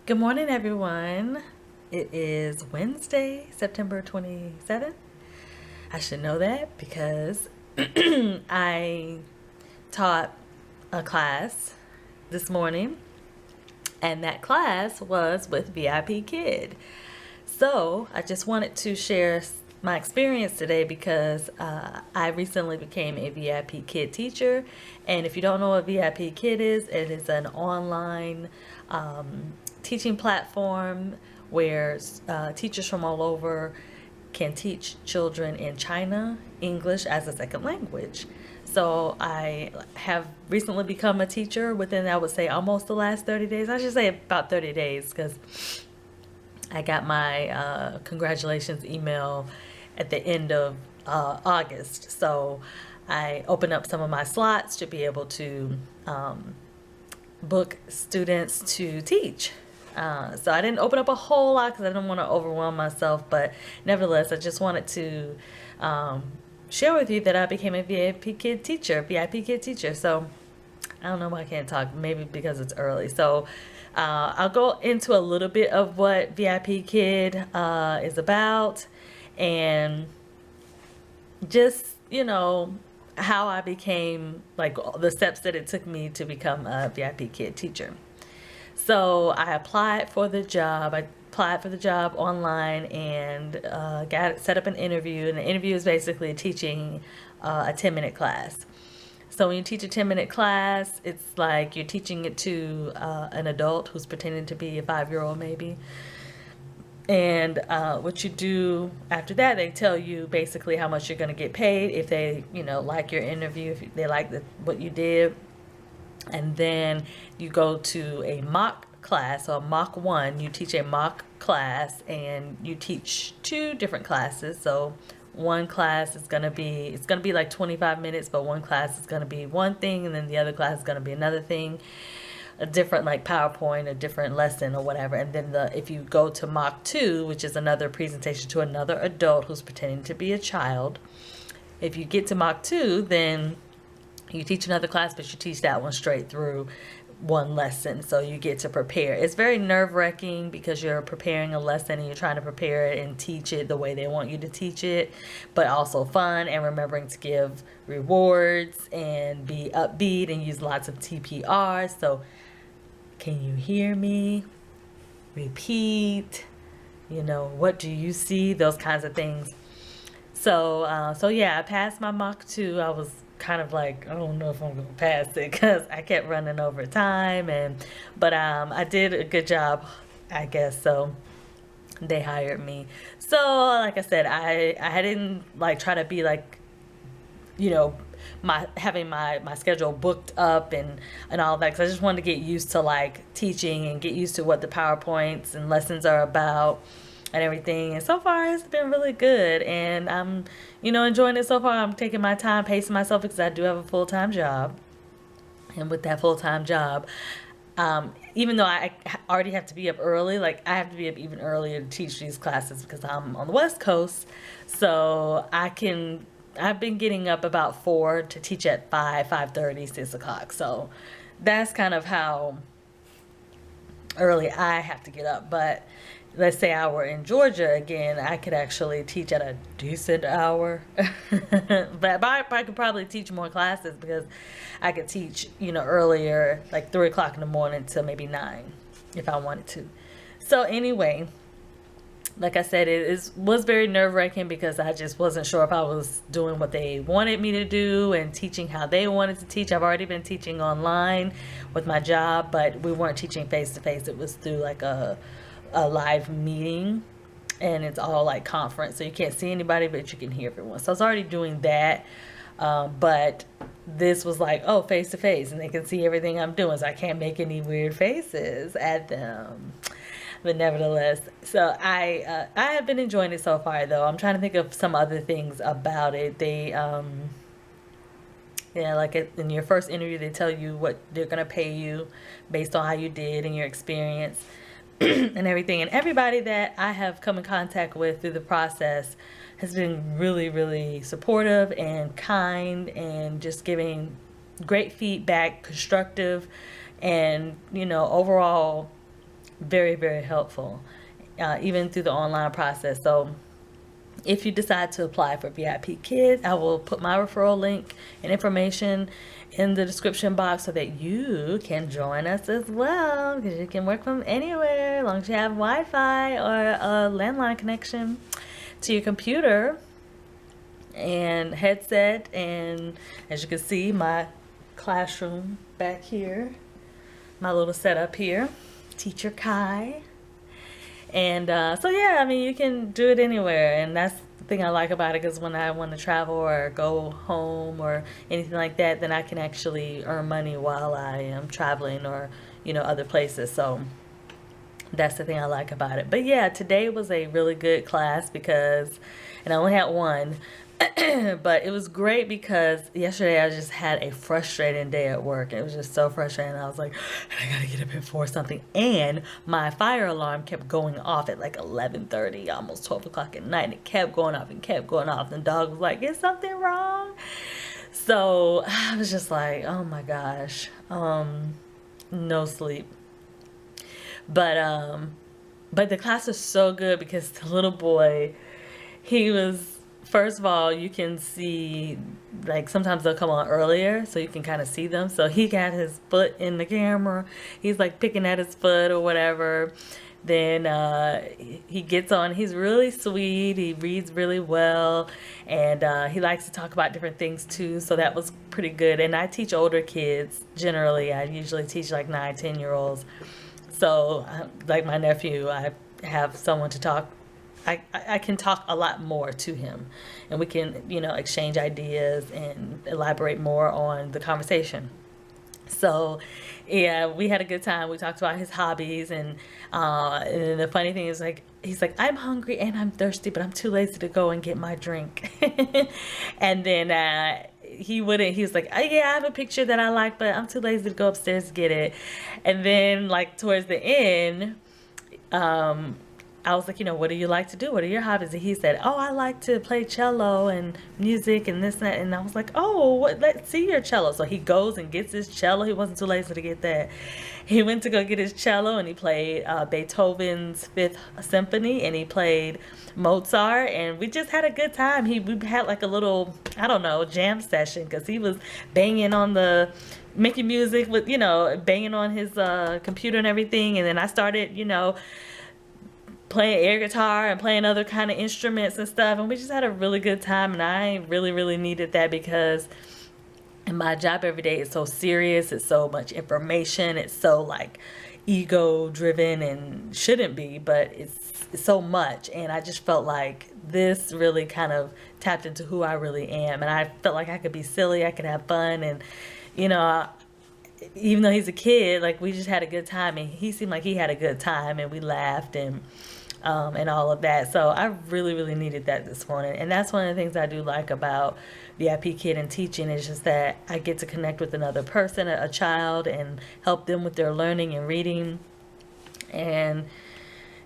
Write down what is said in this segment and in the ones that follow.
Good morning, everyone. It is Wednesday, September 27th. I should know that because I taught a class this morning, and that class was with VIP Kid. So I just wanted to share my experience today because I recently became a VIP Kid teacher. And if you don't know what VIP Kid is, it is an online teaching platform where teachers from all over can teach children in China English as a second language. So I have recently become a teacher within, I would say, almost the last 30 days. I should say about 30 days because I got my congratulations email at the end of August. So I opened up some of my slots to be able to book students to teach. So I didn't open up a whole lot because I didn't want to overwhelm myself, but nevertheless, I just wanted to share with you that I became a VIP Kid teacher, So I don't know why I can't talk. Maybe because it's early. So I'll go into a little bit of what VIP Kid is about and just, how I became, like, the steps that it took me to become a VIP Kid teacher. So I applied for the job. I applied for the job online and got set up an interview. And the interview is basically teaching a 10-minute class. So when you teach a 10-minute class, it's like you're teaching it to an adult who's pretending to be a 5-year-old maybe. And what you do after that, they tell you basically how much you're going to get paid if they, like your interview, if they like what you did. And then you go to a mock class, or mock one. You teach a mock class, and you teach two different classes. So one class is going to be, it's going to be like 25 minutes, but one class is going to be one thing, and then the other class is going to be another thing, a different, like, PowerPoint, a different lesson or whatever. And then if you go to mock two, which is another presentation to another adult who's pretending to be a child, if you get to mock two, then you teach another class, but you teach that one straight through one lesson, so you get to prepare. It's very nerve-wracking because you're preparing a lesson and you're trying to prepare it and teach it the way they want you to teach it, but also fun, and remembering to give rewards and be upbeat and use lots of TPR. So can you hear me? Repeat. What do you see? Those kinds of things. So yeah, I passed my mock 2. I was kind of like, I don't know if I'm gonna pass it because I kept running over time, but I did a good job, I guess. So they hired me. So like I said, I didn't like try to be like, my having my schedule booked up and all that, because I just wanted to get used to like teaching and get used to what the PowerPoints and lessons are about and everything. And so far it's been really good, and I'm enjoying it so far. I'm taking my time, pacing myself, because I do have a full-time job. And with that full-time job, even though I already have to be up early, like I have to be up even earlier to teach these classes because I'm on the West Coast. So I've been getting up about 4 to teach at 5:30, 6 o'clock. So that's kind of how early I have to get up. But let's say I were in Georgia again, I could actually teach at a decent hour. But I could probably teach more classes because I could teach, earlier, like 3 o'clock in the morning to maybe 9 if I wanted to. So anyway, like I said, was very nerve-wracking because I just wasn't sure if I was doing what they wanted me to do and teaching how they wanted to teach. I've already been teaching online with my job, but we weren't teaching face-to-face. It was through like a live meeting, and it's all like conference, so you can't see anybody, but you can hear everyone. So I was already doing that, but this was like, oh, face-to-face, and they can see everything I'm doing, so I can't make any weird faces at them. But nevertheless, so I have been enjoying it so far, though. I'm trying to think of some other things about it. They yeah, like in your first interview, they tell you what they're gonna pay you based on how you did and your experience and everything. And everybody that I have come in contact with through the process has been really, really supportive and kind, and just giving great feedback, constructive, and overall very, very helpful, even through the online process. So if you decide to apply for VIP Kid, I will put my referral link and information in the description box so that you can join us as well, because you can work from anywhere as long as you have Wi-Fi or a landline connection to your computer and headset. And as you can see, my classroom back here, my little setup here, Teacher Kai. And so yeah, I mean, you can do it anywhere, and that's the thing I like about it, because when I want to travel or go home or anything like that, then I can actually earn money while I am traveling, or other places. So that's the thing I like about it. But yeah, today was a really good class because, and I only had one, but it was great because yesterday I just had a frustrating day at work. It was just so frustrating. I was like, I gotta get up at 4 something, and my fire alarm kept going off at like 11:30, almost 12 o'clock at night, and it kept going off and kept going off. And the dog was like, is something wrong? So I was just like, oh my gosh, no sleep. But the class was so good because the little boy, he was, first of all, you can see, like, sometimes they'll come on earlier, so you can kind of see them. So he got his foot in the camera. He's like picking at his foot or whatever. Then he gets on. He's really sweet. He reads really well, and he likes to talk about different things too. So that was pretty good. And I teach older kids generally. I usually teach like 9, 10-year-olds. So like my nephew, I have someone to talk. I can talk a lot more to him, and we can, exchange ideas and elaborate more on the conversation. So yeah, we had a good time. We talked about his hobbies, and the funny thing is, like, he's like, I'm hungry and I'm thirsty, but I'm too lazy to go and get my drink. And then he wouldn't, he was like, oh, yeah, I have a picture that I like, but I'm too lazy to go upstairs to get it. And then, like, towards the end, I was like, what do you like to do? What are your hobbies? And he said, oh, I like to play cello and music and this and that. And I was like, oh, let's see your cello. So he goes and gets his cello. He wasn't too lazy to get that. He went to go get his cello, and he played Beethoven's Fifth Symphony, and he played Mozart, and we just had a good time. We had like a little, I don't know, jam session, because he was banging on making music with, banging on his computer and everything. And then I started, playing air guitar and playing other kind of instruments and stuff, and we just had a really good time. And I really, really needed that, because in my job every day is so serious. It's so much information. It's so like ego driven, and shouldn't be, but it's so much. And I just felt like this really kind of tapped into who I really am, and I felt like I could be silly, I could have fun, and even though he's a kid, like, we just had a good time, and he seemed like he had a good time, and we laughed and all of that. So I really, really needed that this morning. And that's one of the things I do like about VIP Kid and teaching, is just that I get to connect with another person, a child, and help them with their learning and reading. And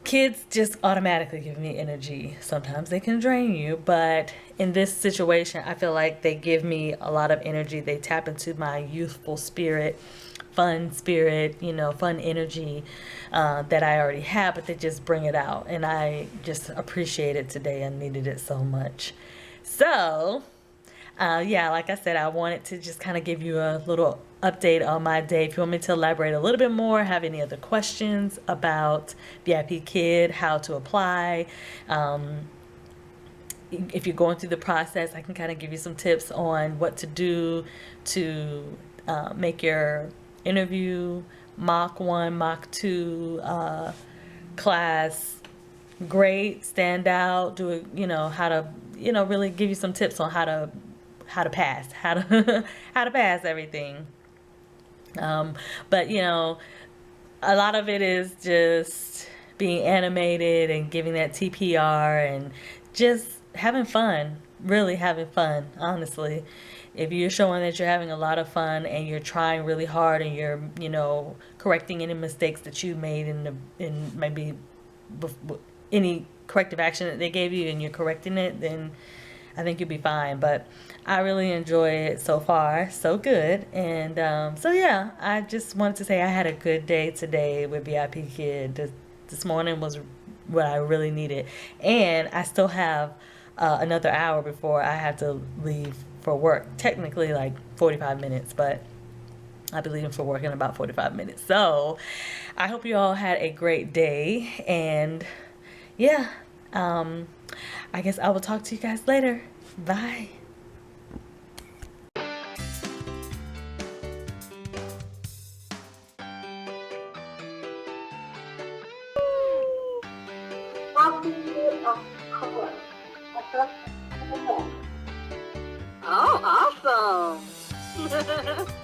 kids just automatically give me energy. Sometimes they can drain you, but in this situation, I feel like they give me a lot of energy. They tap into my youthful spirit, fun spirit, fun energy that I already have, but they just bring it out. And I just appreciate it today. I needed it so much. So yeah, like I said, I wanted to just kind of give you a little update on my day. If you want me to elaborate a little bit more, have any other questions about VIP Kid, how to apply, if you're going through the process, I can kind of give you some tips on what to do to make your interview, mock 1, mock 2 class great, stand out, do it, how to, really give you some tips on how to pass, how to how to pass everything. But a lot of it is just being animated and giving that TPR and just having fun, really having fun, honestly. If you're showing that you're having a lot of fun and you're trying really hard, and you're, correcting any mistakes that you made in maybe any corrective action that they gave you, and you're correcting it, then I think you'll be fine. But I really enjoy it so far. So good. And so, yeah, I just wanted to say I had a good day today with VIP Kid. This morning was what I really needed. And I still have another hour before I have to leave for work. Technically, like 45 minutes, but I'll be leaving for work in about 45 minutes. So I hope you all had a great day. And yeah, I guess I will talk to you guys later. Bye. Oh, awesome.